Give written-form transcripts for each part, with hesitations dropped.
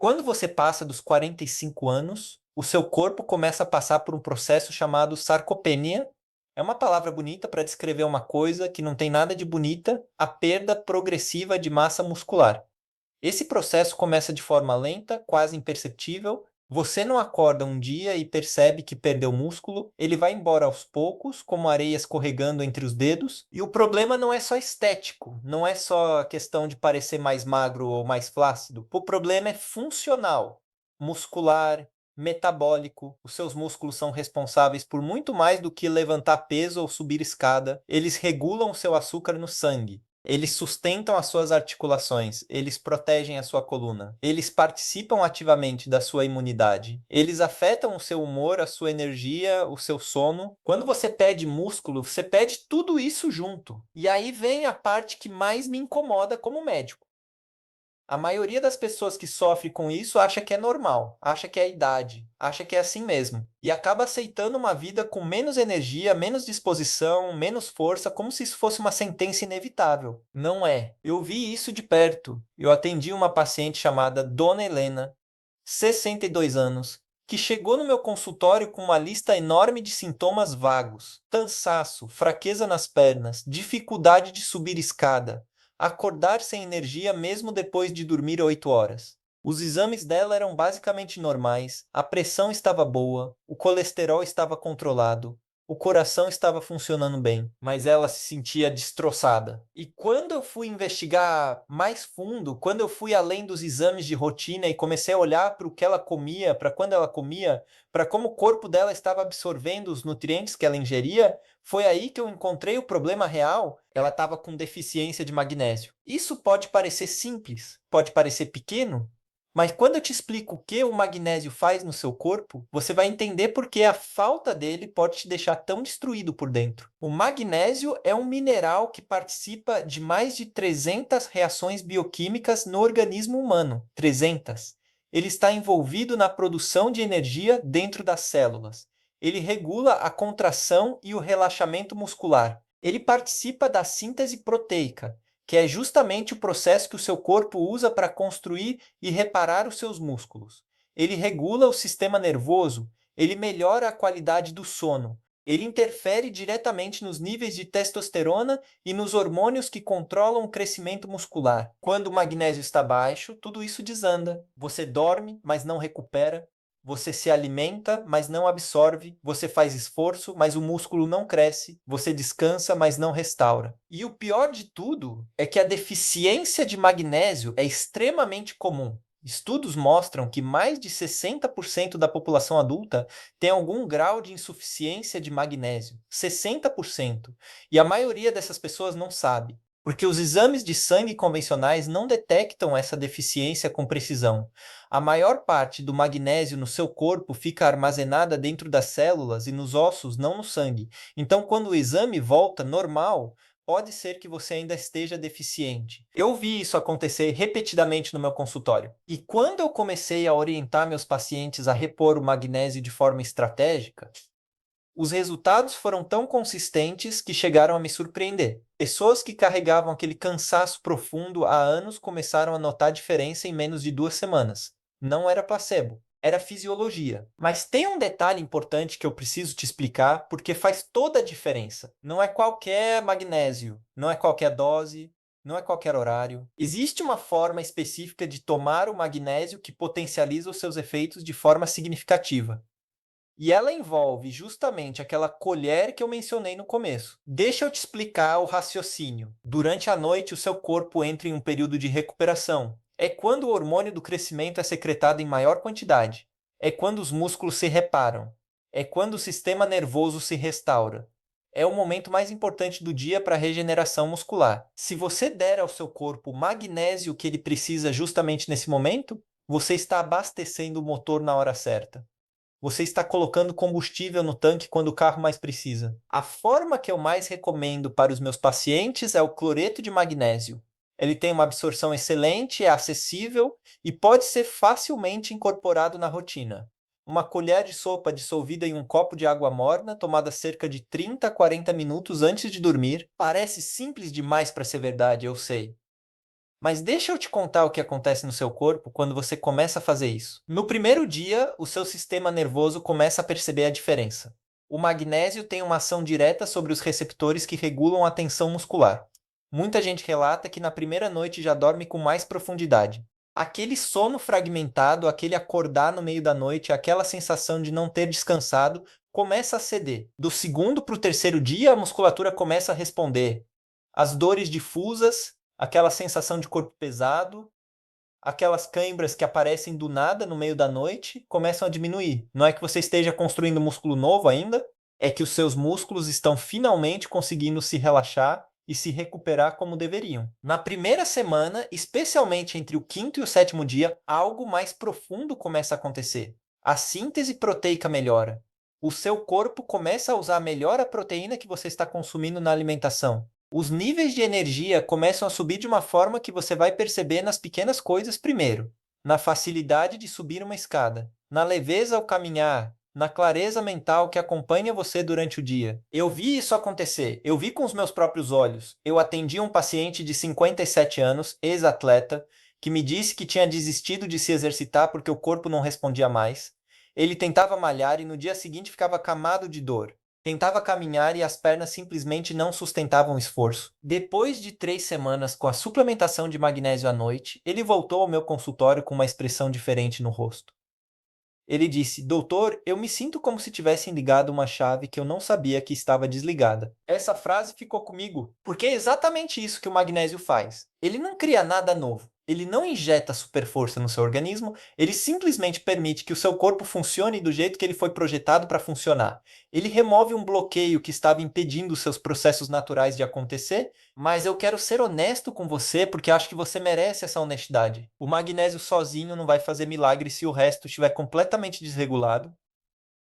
Quando você passa dos 45 anos, o seu corpo começa a passar por um processo chamado sarcopenia. É uma palavra bonita para descrever uma coisa que não tem nada de bonita, a perda progressiva de massa muscular. Esse processo começa de forma lenta, quase imperceptível. Você não acorda um dia e percebe que perdeu músculo, ele vai embora aos poucos, como areia escorregando entre os dedos. E o problema não é só estético, não é só a questão de parecer mais magro ou mais flácido. O problema é funcional, muscular, metabólico. Os seus músculos são responsáveis por muito mais do que levantar peso ou subir escada. Eles regulam o seu açúcar no sangue. Eles sustentam as suas articulações, eles protegem a sua coluna, eles participam ativamente da sua imunidade, eles afetam o seu humor, a sua energia, o seu sono. Quando você perde músculo, você perde tudo isso junto. E aí vem a parte que mais me incomoda como médico. A maioria das pessoas que sofre com isso acha que é normal, acha que é a idade, acha que é assim mesmo. E acaba aceitando uma vida com menos energia, menos disposição, menos força, como se isso fosse uma sentença inevitável. Não é. Eu vi isso de perto. Eu atendi uma paciente chamada Dona Helena, 62 anos, que chegou no meu consultório com uma lista enorme de sintomas vagos: cansaço, fraqueza nas pernas, dificuldade de subir escada, acordar sem energia mesmo depois de dormir 8 horas. Os exames dela eram basicamente normais, a pressão estava boa, o colesterol estava controlado, o coração estava funcionando bem, mas ela se sentia destroçada. E quando eu fui investigar mais fundo, quando eu fui além dos exames de rotina e comecei a olhar para o que ela comia, para quando ela comia, para como o corpo dela estava absorvendo os nutrientes que ela ingeria, foi aí que eu encontrei o problema real. Ela estava com deficiência de magnésio. Isso pode parecer simples, pode parecer pequeno, mas quando eu te explico o que o magnésio faz no seu corpo, você vai entender por que a falta dele pode te deixar tão destruído por dentro. O magnésio é um mineral que participa de mais de 300 reações bioquímicas no organismo humano. 300. Ele está envolvido na produção de energia dentro das células. Ele regula a contração e o relaxamento muscular. Ele participa da síntese proteica, que é justamente o processo que o seu corpo usa para construir e reparar os seus músculos. Ele regula o sistema nervoso, ele melhora a qualidade do sono, ele interfere diretamente nos níveis de testosterona e nos hormônios que controlam o crescimento muscular. Quando o magnésio está baixo, tudo isso desanda. Você dorme, mas não recupera. Você se alimenta, mas não absorve. Você faz esforço, mas o músculo não cresce. Você descansa, mas não restaura. E o pior de tudo é que a deficiência de magnésio é extremamente comum. Estudos mostram que mais de 60% da população adulta tem algum grau de insuficiência de magnésio. 60%. E a maioria dessas pessoas não sabe, porque os exames de sangue convencionais não detectam essa deficiência com precisão. A maior parte do magnésio no seu corpo fica armazenada dentro das células e nos ossos, não no sangue. Então, quando o exame volta normal, pode ser que você ainda esteja deficiente. Eu vi isso acontecer repetidamente no meu consultório. E quando eu comecei a orientar meus pacientes a repor o magnésio de forma estratégica, os resultados foram tão consistentes que chegaram a me surpreender. Pessoas que carregavam aquele cansaço profundo há anos começaram a notar diferença em menos de 2 semanas. Não era placebo, era fisiologia. Mas tem um detalhe importante que eu preciso te explicar porque faz toda a diferença. Não é qualquer magnésio, não é qualquer dose, não é qualquer horário. Existe uma forma específica de tomar o magnésio que potencializa os seus efeitos de forma significativa. E ela envolve justamente aquela colher que eu mencionei no começo. Deixa eu te explicar o raciocínio. Durante a noite, o seu corpo entra em um período de recuperação. É quando o hormônio do crescimento é secretado em maior quantidade. É quando os músculos se reparam. É quando o sistema nervoso se restaura. É o momento mais importante do dia para a regeneração muscular. Se você der ao seu corpo o magnésio que ele precisa justamente nesse momento, você está abastecendo o motor na hora certa. Você está colocando combustível no tanque quando o carro mais precisa. A forma que eu mais recomendo para os meus pacientes é o cloreto de magnésio. Ele tem uma absorção excelente, é acessível e pode ser facilmente incorporado na rotina. Uma colher de sopa dissolvida em um copo de água morna, tomada cerca de 30 a 40 minutos antes de dormir. Parece simples demais para ser verdade, eu sei. Mas deixa eu te contar o que acontece no seu corpo quando você começa a fazer isso. No primeiro dia, o seu sistema nervoso começa a perceber a diferença. O magnésio tem uma ação direta sobre os receptores que regulam a tensão muscular. Muita gente relata que na primeira noite já dorme com mais profundidade. Aquele sono fragmentado, aquele acordar no meio da noite, aquela sensação de não ter descansado, começa a ceder. Do segundo para o terceiro dia, a musculatura começa a responder. As dores difusas, aquela sensação de corpo pesado, aquelas câimbras que aparecem do nada no meio da noite, começam a diminuir. Não é que você esteja construindo músculo novo ainda, é que os seus músculos estão finalmente conseguindo se relaxar e se recuperar como deveriam. Na primeira semana, especialmente entre o quinto e o sétimo dia, algo mais profundo começa a acontecer. A síntese proteica melhora. O seu corpo começa a usar melhor a proteína que você está consumindo na alimentação. Os níveis de energia começam a subir de uma forma que você vai perceber nas pequenas coisas primeiro, na facilidade de subir uma escada, na leveza ao caminhar, na clareza mental que acompanha você durante o dia. Eu vi isso acontecer, eu vi com os meus próprios olhos. Eu atendi um paciente de 57 anos, ex-atleta, que me disse que tinha desistido de se exercitar porque o corpo não respondia mais. Ele tentava malhar e no dia seguinte ficava camado de dor. Tentava caminhar e as pernas simplesmente não sustentavam o esforço. Depois de 3 semanas com a suplementação de magnésio à noite, ele voltou ao meu consultório com uma expressão diferente no rosto. Ele disse: Doutor, eu me sinto como se tivessem ligado uma chave que eu não sabia que estava desligada. Essa frase ficou comigo, porque é exatamente isso que o magnésio faz. Ele não cria nada novo. Ele não injeta super força no seu organismo, ele simplesmente permite que o seu corpo funcione do jeito que ele foi projetado para funcionar. Ele remove um bloqueio que estava impedindo os seus processos naturais de acontecer, mas eu quero ser honesto com você porque acho que você merece essa honestidade. O magnésio sozinho não vai fazer milagre se o resto estiver completamente desregulado.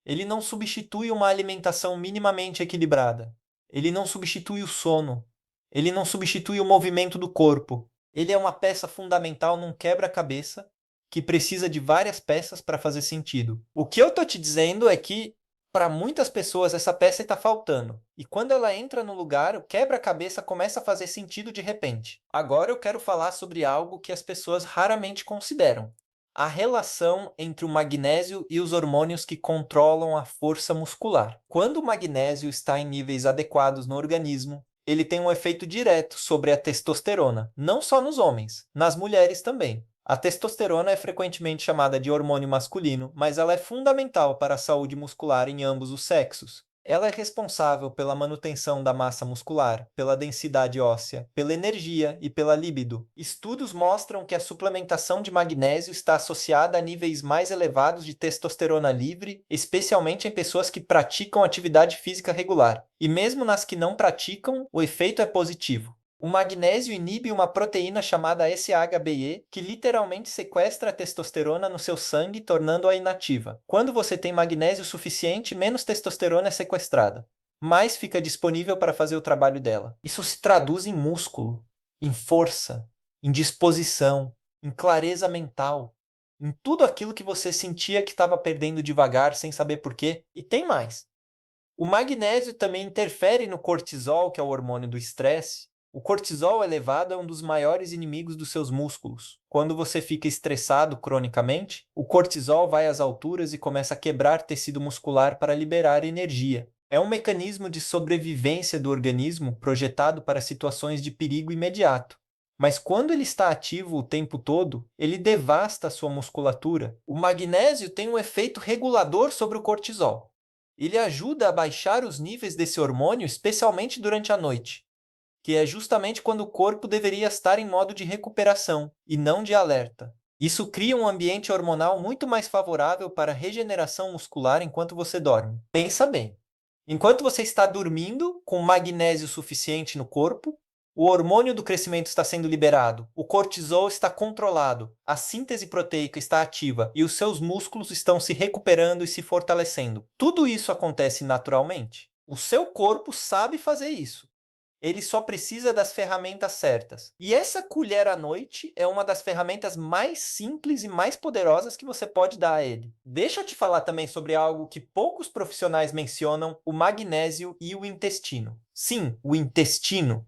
Ele não substitui uma alimentação minimamente equilibrada. Ele não substitui o sono. Ele não substitui o movimento do corpo. Ele é uma peça fundamental num quebra-cabeça que precisa de várias peças para fazer sentido. O que eu tô te dizendo é que para muitas pessoas essa peça está faltando. E quando ela entra no lugar, o quebra-cabeça começa a fazer sentido de repente. Agora eu quero falar sobre algo que as pessoas raramente consideram: a relação entre o magnésio e os hormônios que controlam a força muscular. Quando o magnésio está em níveis adequados no organismo, ele tem um efeito direto sobre a testosterona, não só nos homens, nas mulheres também. A testosterona é frequentemente chamada de hormônio masculino, mas ela é fundamental para a saúde muscular em ambos os sexos. Ela é responsável pela manutenção da massa muscular, pela densidade óssea, pela energia e pela libido. Estudos mostram que a suplementação de magnésio está associada a níveis mais elevados de testosterona livre, especialmente em pessoas que praticam atividade física regular. E mesmo nas que não praticam, o efeito é positivo. O magnésio inibe uma proteína chamada SHBE, que literalmente sequestra a testosterona no seu sangue, tornando-a inativa. Quando você tem magnésio suficiente, menos testosterona é sequestrada, mais fica disponível para fazer o trabalho dela. Isso se traduz em músculo, em força, em disposição, em clareza mental, em tudo aquilo que você sentia que estava perdendo devagar sem saber por quê. E tem mais. O magnésio também interfere no cortisol, que é o hormônio do estresse. O cortisol elevado é um dos maiores inimigos dos seus músculos. Quando você fica estressado cronicamente, o cortisol vai às alturas e começa a quebrar tecido muscular para liberar energia. É um mecanismo de sobrevivência do organismo projetado para situações de perigo imediato. Mas quando ele está ativo o tempo todo, ele devasta a sua musculatura. O magnésio tem um efeito regulador sobre o cortisol. Ele ajuda a baixar os níveis desse hormônio, especialmente durante a noite, que é justamente quando o corpo deveria estar em modo de recuperação e não de alerta. Isso cria um ambiente hormonal muito mais favorável para a regeneração muscular enquanto você dorme. Pensa bem. Enquanto você está dormindo com magnésio suficiente no corpo, o hormônio do crescimento está sendo liberado, o cortisol está controlado, a síntese proteica está ativa e os seus músculos estão se recuperando e se fortalecendo. Tudo isso acontece naturalmente. O seu corpo sabe fazer isso. Ele só precisa das ferramentas certas. E essa colher à noite é uma das ferramentas mais simples e mais poderosas que você pode dar a ele. Deixa eu te falar também sobre algo que poucos profissionais mencionam: o magnésio e o intestino. Sim, o intestino.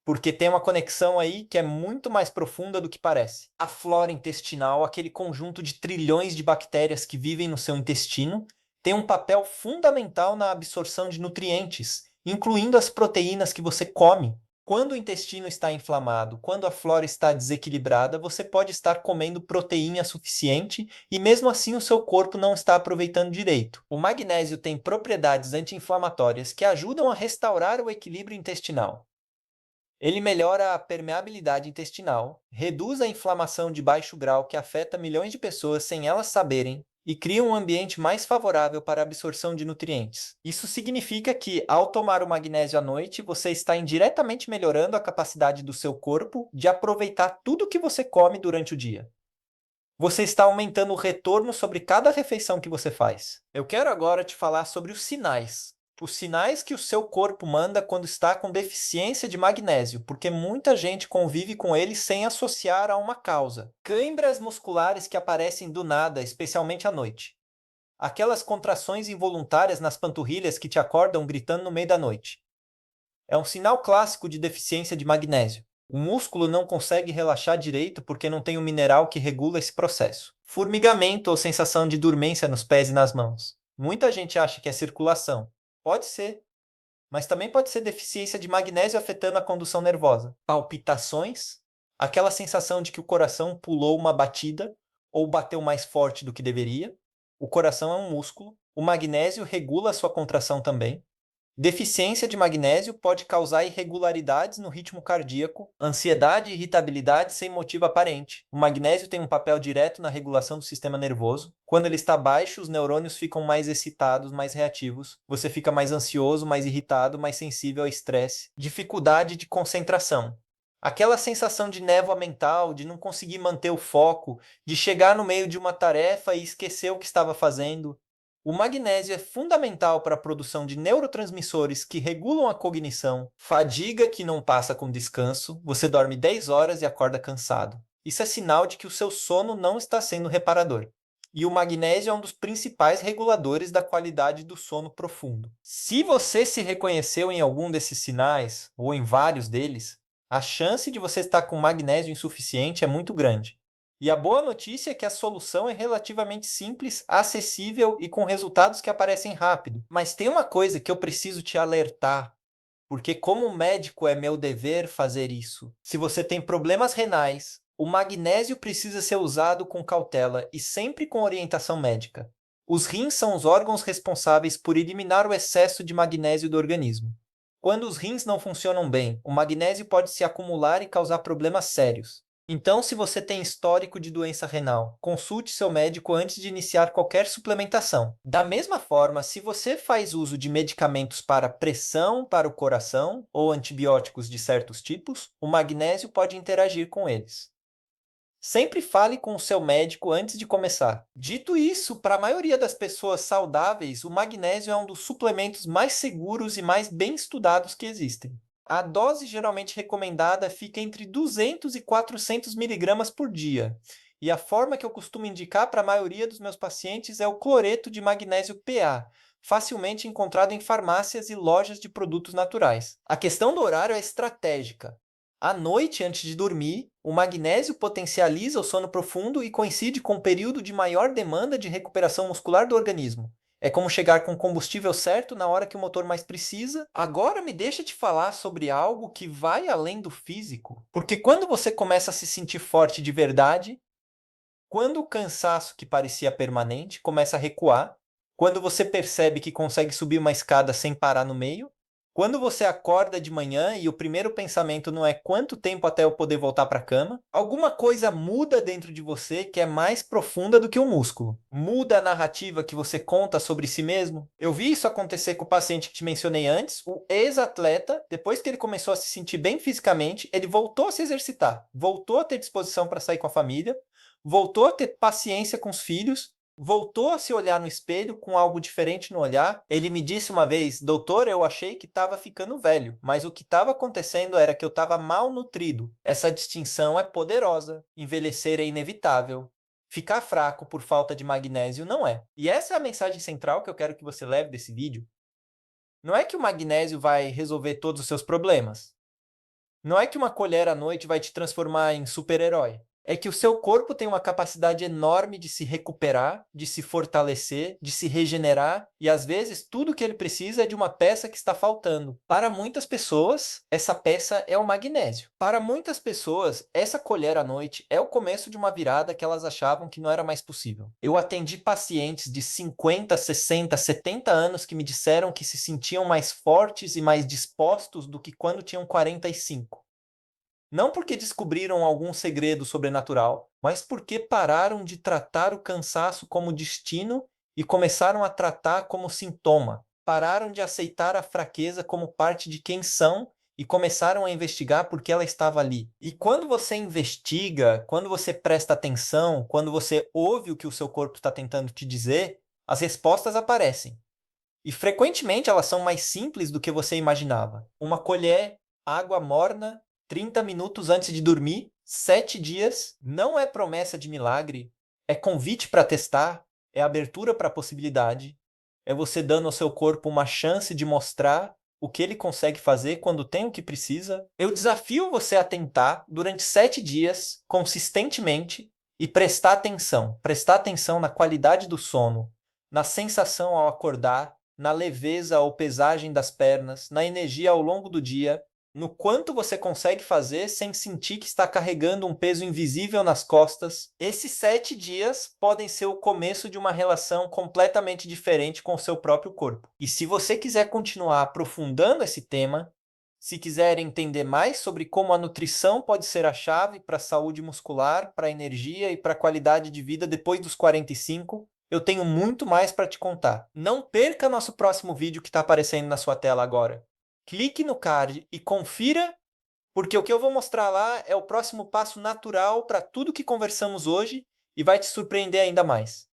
porque tem uma conexão aí que é muito mais profunda do que parece. A flora intestinal, aquele conjunto de trilhões de bactérias que vivem no seu intestino, tem um papel fundamental na absorção de nutrientes, incluindo as proteínas que você come. Quando o intestino está inflamado, quando a flora está desequilibrada, você pode estar comendo proteína suficiente e mesmo assim o seu corpo não está aproveitando direito. O magnésio tem propriedades anti-inflamatórias que ajudam a restaurar o equilíbrio intestinal. Ele melhora a permeabilidade intestinal, reduz a inflamação de baixo grau que afeta milhões de pessoas sem elas saberem e cria um ambiente mais favorável para a absorção de nutrientes. Isso significa que, ao tomar o magnésio à noite, você está indiretamente melhorando a capacidade do seu corpo de aproveitar tudo que você come durante o dia. Você está aumentando o retorno sobre cada refeição que você faz. Eu quero agora te falar sobre os sinais. Os sinais que o seu corpo manda quando está com deficiência de magnésio, porque muita gente convive com ele sem associar a uma causa. Câimbras musculares que aparecem do nada, especialmente à noite. Aquelas contrações involuntárias nas panturrilhas que te acordam gritando no meio da noite. É um sinal clássico de deficiência de magnésio. O músculo não consegue relaxar direito porque não tem um mineral que regula esse processo. Formigamento ou sensação de dormência nos pés e nas mãos. Muita gente acha que é circulação. Pode ser, mas também pode ser deficiência de magnésio afetando a condução nervosa. Palpitações, aquela sensação de que o coração pulou uma batida ou bateu mais forte do que deveria. O coração é um músculo. O magnésio regula a sua contração também. Deficiência de magnésio pode causar irregularidades no ritmo cardíaco, ansiedade e irritabilidade sem motivo aparente. O magnésio tem um papel direto na regulação do sistema nervoso. Quando ele está baixo, os neurônios ficam mais excitados, mais reativos. Você fica mais ansioso, mais irritado, mais sensível ao estresse. Dificuldade de concentração. Aquela sensação de névoa mental, de não conseguir manter o foco, de chegar no meio de uma tarefa e esquecer o que estava fazendo. O magnésio é fundamental para a produção de neurotransmissores que regulam a cognição, fadiga que não passa com descanso, você dorme 10 horas e acorda cansado. Isso é sinal de que o seu sono não está sendo reparador. E o magnésio é um dos principais reguladores da qualidade do sono profundo. Se você se reconheceu em algum desses sinais, ou em vários deles, a chance de você estar com magnésio insuficiente é muito grande. E a boa notícia é que a solução é relativamente simples, acessível e com resultados que aparecem rápido. Mas tem uma coisa que eu preciso te alertar, porque como médico é meu dever fazer isso. Se você tem problemas renais, o magnésio precisa ser usado com cautela e sempre com orientação médica. Os rins são os órgãos responsáveis por eliminar o excesso de magnésio do organismo. Quando os rins não funcionam bem, o magnésio pode se acumular e causar problemas sérios. Então, se você tem histórico de doença renal, consulte seu médico antes de iniciar qualquer suplementação. Da mesma forma, se você faz uso de medicamentos para pressão para o coração ou antibióticos de certos tipos, o magnésio pode interagir com eles. Sempre fale com o seu médico antes de começar. Dito isso, para a maioria das pessoas saudáveis, o magnésio é um dos suplementos mais seguros e mais bem estudados que existem. A dose geralmente recomendada fica entre 200 e 400 miligramas por dia. E a forma que eu costumo indicar para a maioria dos meus pacientes é o cloreto de magnésio PA, facilmente encontrado em farmácias e lojas de produtos naturais. A questão do horário é estratégica. À noite, antes de dormir, o magnésio potencializa o sono profundo e coincide com o período de maior demanda de recuperação muscular do organismo. É como chegar com o combustível certo na hora que o motor mais precisa. Agora me deixa te falar sobre algo que vai além do físico. Porque quando você começa a se sentir forte de verdade, quando o cansaço que parecia permanente começa a recuar, quando você percebe que consegue subir uma escada sem parar no meio, quando você acorda de manhã e o primeiro pensamento não é quanto tempo até eu poder voltar para a cama, alguma coisa muda dentro de você que é mais profunda do que o músculo. Muda a narrativa que você conta sobre si mesmo. Eu vi isso acontecer com o paciente que te mencionei antes, o ex-atleta, depois que ele começou a se sentir bem fisicamente, ele voltou a se exercitar, voltou a ter disposição para sair com a família, voltou a ter paciência com os filhos, voltou a se olhar no espelho com algo diferente no olhar. Ele me disse uma vez: doutor, eu achei que estava ficando velho, mas o que estava acontecendo era que eu estava mal nutrido. Essa distinção é poderosa. Envelhecer é inevitável. Ficar fraco por falta de magnésio não é. E essa é a mensagem central que eu quero que você leve desse vídeo. Não é que o magnésio vai resolver todos os seus problemas. Não é que uma colher à noite vai te transformar em super-herói. É que o seu corpo tem uma capacidade enorme de se recuperar, de se fortalecer, de se regenerar, e às vezes tudo que ele precisa é de uma peça que está faltando. Para muitas pessoas, essa peça é o magnésio. Para muitas pessoas, essa colher à noite é o começo de uma virada que elas achavam que não era mais possível. Eu atendi pacientes de 50, 60, 70 anos que me disseram que se sentiam mais fortes e mais dispostos do que quando tinham 45. Não porque descobriram algum segredo sobrenatural, mas porque pararam de tratar o cansaço como destino e começaram a tratar como sintoma. Pararam de aceitar a fraqueza como parte de quem são e começaram a investigar por que ela estava ali. E quando você investiga, quando você presta atenção, quando você ouve o que o seu corpo está tentando te dizer, as respostas aparecem. E frequentemente elas são mais simples do que você imaginava. Uma colher, água morna, 30 minutos antes de dormir, 7 dias, não é promessa de milagre, é convite para testar, é abertura para a possibilidade, é você dando ao seu corpo uma chance de mostrar o que ele consegue fazer quando tem o que precisa. Eu desafio você a tentar durante 7 dias, consistentemente, e prestar atenção na qualidade do sono, na sensação ao acordar, na leveza ou pesagem das pernas, na energia ao longo do dia, no quanto você consegue fazer sem sentir que está carregando um peso invisível nas costas. Esses 7 dias podem ser o começo de uma relação completamente diferente com o seu próprio corpo. E se você quiser continuar aprofundando esse tema, se quiser entender mais sobre como a nutrição pode ser a chave para a saúde muscular, para a energia e para a qualidade de vida depois dos 45, eu tenho muito mais para te contar. Não perca nosso próximo vídeo que está aparecendo na sua tela agora. Clique no card e confira, porque o que eu vou mostrar lá é o próximo passo natural para tudo que conversamos hoje e vai te surpreender ainda mais.